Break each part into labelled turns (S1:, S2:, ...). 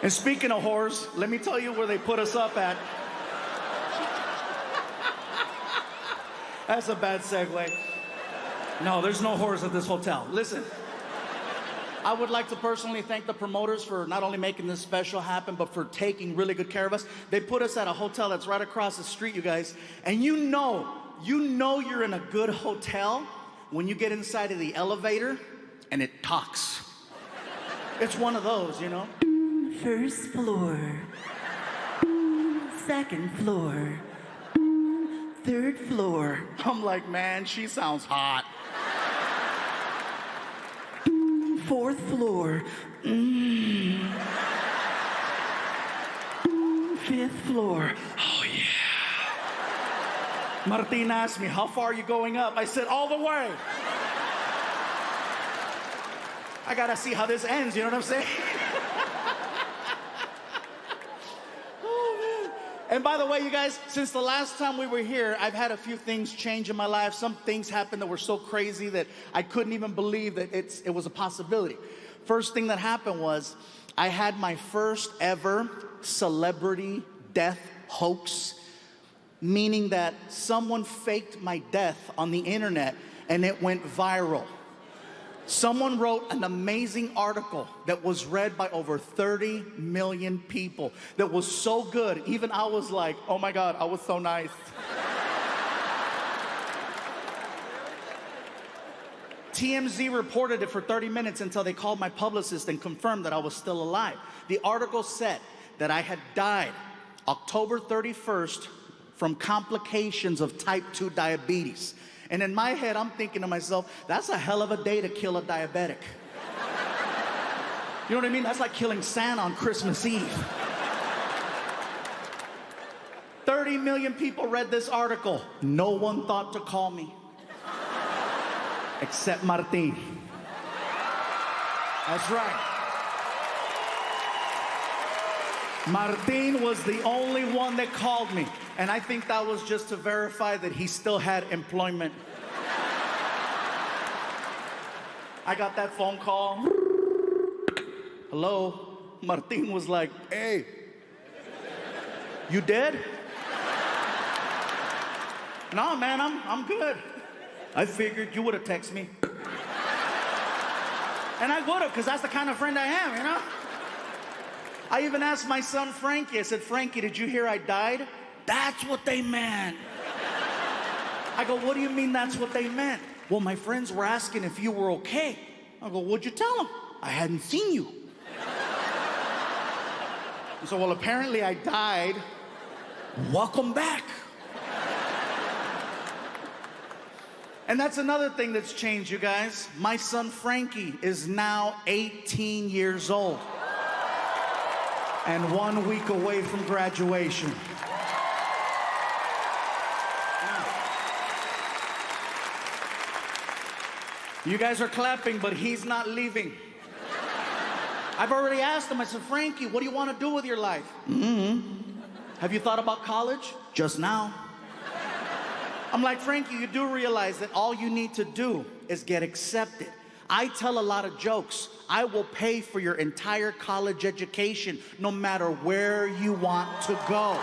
S1: And speaking of whores, let me tell you where they put us up at. That's a bad segue. No, there's no whores at this hotel. Listen, I would like to personally thank the promoters for not only making this special happen, but for taking really good care of us. They put us at a hotel that's right across the street, you guys. And you know you're in a good hotel when you get inside of the elevator and it talks. It's one of those, you know?
S2: First floor. Second floor. Third floor.
S1: I'm like, man, she sounds hot.
S2: Fourth floor. Fifth floor.
S1: Oh, yeah. Martin asked me, how far are you going up? I said, all the way. I gotta see how this ends, you know what I'm saying? Oh, man. And by the way, you guys, since the last time we were here, I've had a few things change in my life. Some things happened that were so crazy that I couldn't even believe that it was a possibility. First thing that happened was I had my first ever celebrity death hoax, meaning that someone faked my death on the internet and it went viral. Someone wrote an amazing article that was read by over 30 million people that was so good, even I was like, oh my God, I was so nice. TMZ reported it for 30 minutes until they called my publicist and confirmed that I was still alive. The article said that I had died October 31st from complications of type 2 diabetes. And in my head, I'm thinking to myself, that's a hell of a day to kill a diabetic. You know what I mean? That's like killing Santa on Christmas Eve. 30 million people read this article. No one thought to call me. Except Martin. That's right. Martin was the only one that called me. And I think that was just to verify that he still had employment. I got that phone call. Hello? Martin was like, hey, you dead? No, man, I'm good. I figured you would have texted me. And I would have, because that's the kind of friend I am, you know? I even asked my son, Frankie, I said, Frankie, did you hear I died? That's what they meant. I go, what do you mean that's what they meant? Well, my friends were asking if you were okay. I go, what'd you tell them? I hadn't seen you. And so, well, apparently I died. Welcome back. And that's another thing that's changed, you guys. My son, Frankie, is now 18 years old. And 1 week away from graduation. You guys are clapping, but he's not leaving. I've already asked him, I said, Frankie, what do you want to do with your life? Have you thought about college? Just now. I'm like, Frankie, you do realize that all you need to do is get accepted. I tell a lot of jokes. I will pay for your entire college education, no matter where you want to go.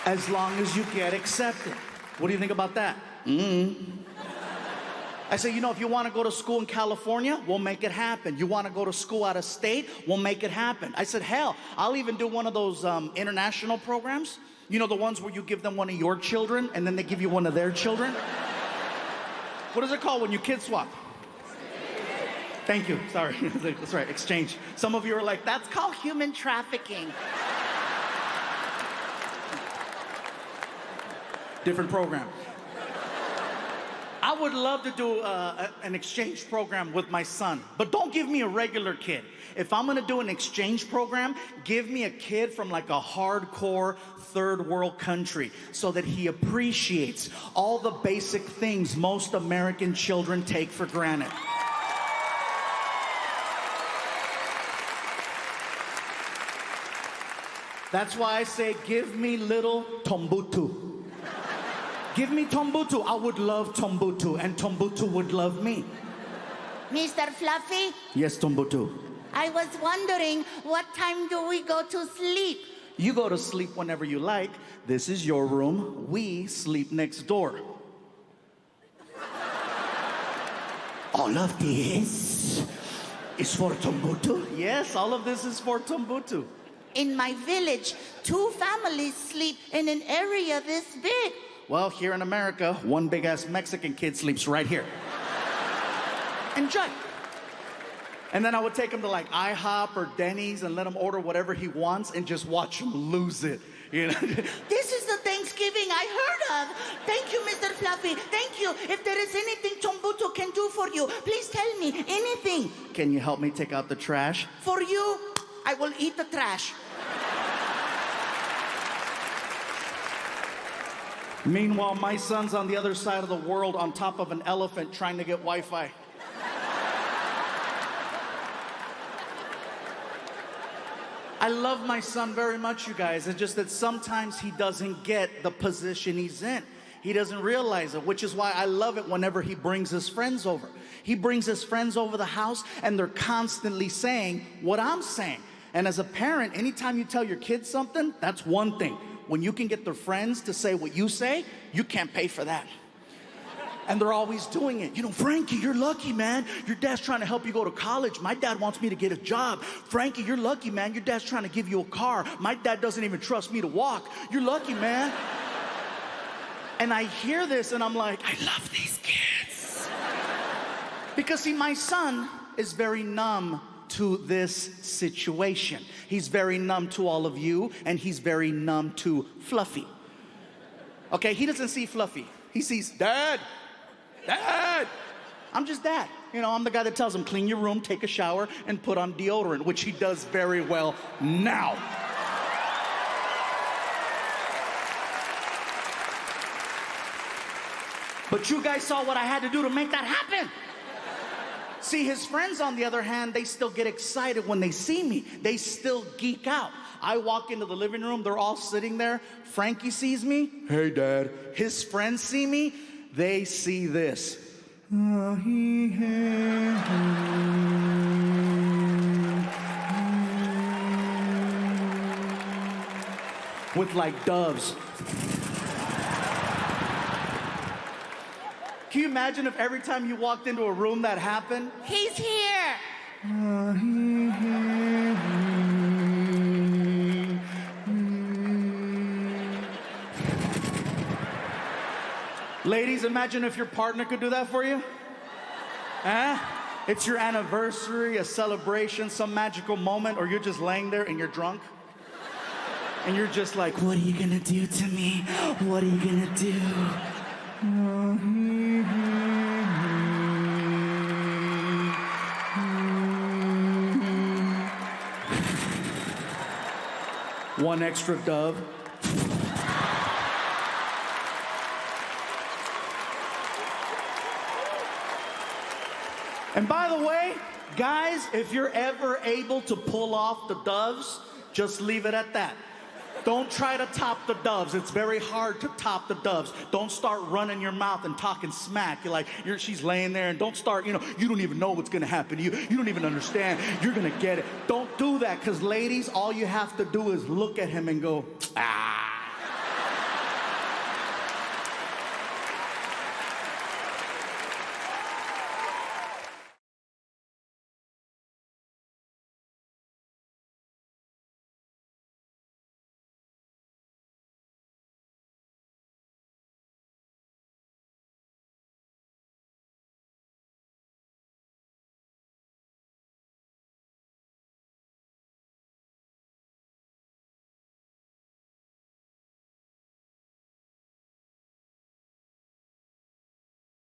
S1: As long as you get accepted. What do you think about that? I say, you know, if you want to go to school in California, we'll make it happen. You want to go to school out of state, we'll make it happen. I said, hell, I'll even do one of those international programs. You know, the ones where you give them one of your children and then they give you one of their children? What is it called when you kid swap? Thank you, sorry. That's right, exchange. Some of you are like, that's called human trafficking. Different program. I would love to do an exchange program with my son, but don't give me a regular kid. If I'm gonna do an exchange program, give me a kid from like a hardcore third world country so that he appreciates all the basic things most American children take for granted. That's why I say, give me little Tombutu. Give me Tombutu. I would love Tombutu, and Tombutu would love me.
S3: Mr. Fluffy?
S1: Yes, Tombutu.
S3: I was wondering, what time do we go to sleep?
S1: You go to sleep whenever you like. This is your room. We sleep next door.
S2: All of this is for Tumbutu?
S1: Yes, all of this is for Tumbutu.
S3: In my village, 2 families sleep in an area this big.
S1: Well, here in America, one big-ass Mexican kid sleeps right here. Enjoy. And then I would take him to like IHOP or Denny's and let him order whatever he wants and just watch him lose it. You know?
S3: This is the Thanksgiving I heard of. Thank you, Mr. Fluffy. Thank you. If there is anything Tumbutu can do for you, please tell me. Anything.
S1: Can you help me take out the trash?
S3: For you, I will eat the trash.
S1: Meanwhile, my son's on the other side of the world on top of an elephant trying to get Wi-Fi. I love my son very much, you guys. It's just that sometimes he doesn't get the position he's in. He doesn't realize it, which is why I love it whenever he brings his friends over. He brings his friends over the house, and they're constantly saying what I'm saying. And as a parent, anytime you tell your kids something, that's one thing. When you can get their friends to say what you say, you can't pay for that. And they're always doing it. You know, Frankie, you're lucky, man. Your dad's trying to help you go to college. My dad wants me to get a job. Frankie, you're lucky, man. Your dad's trying to give you a car. My dad doesn't even trust me to walk. You're lucky, man. And I hear this and I'm like, I love these kids. Because see, my son is very numb to this situation. He's very numb to all of you, and he's very numb to Fluffy. Okay, he doesn't see Fluffy. He sees Dad. Dad! I'm just Dad. You know, I'm the guy that tells him, clean your room, take a shower, and put on deodorant, which he does very well now. But you guys saw what I had to do to make that happen. See, his friends, on the other hand, they still get excited when they see me. They still geek out. I walk into the living room, they're all sitting there. Frankie sees me. Hey, Dad. His friends see me. They see this. With like doves. Can you imagine if every time you walked into a room that happened?
S3: He's here.
S1: Ladies, imagine if your partner could do that for you. Huh? It's your anniversary, a celebration, some magical moment, or you're just laying there and you're drunk. And you're just like, what are you gonna do to me? What are you gonna do? One extra dove. And by the way, guys, if you're ever able to pull off the doves, just leave it at that. Don't try to top the doves. It's very hard to top the doves. Don't start running your mouth and talking smack. You're like, she's laying there, and don't start, you don't even know what's gonna happen to you. You don't even understand. You're gonna get it. Don't do that, because ladies, all you have to do is look at him and go, ah.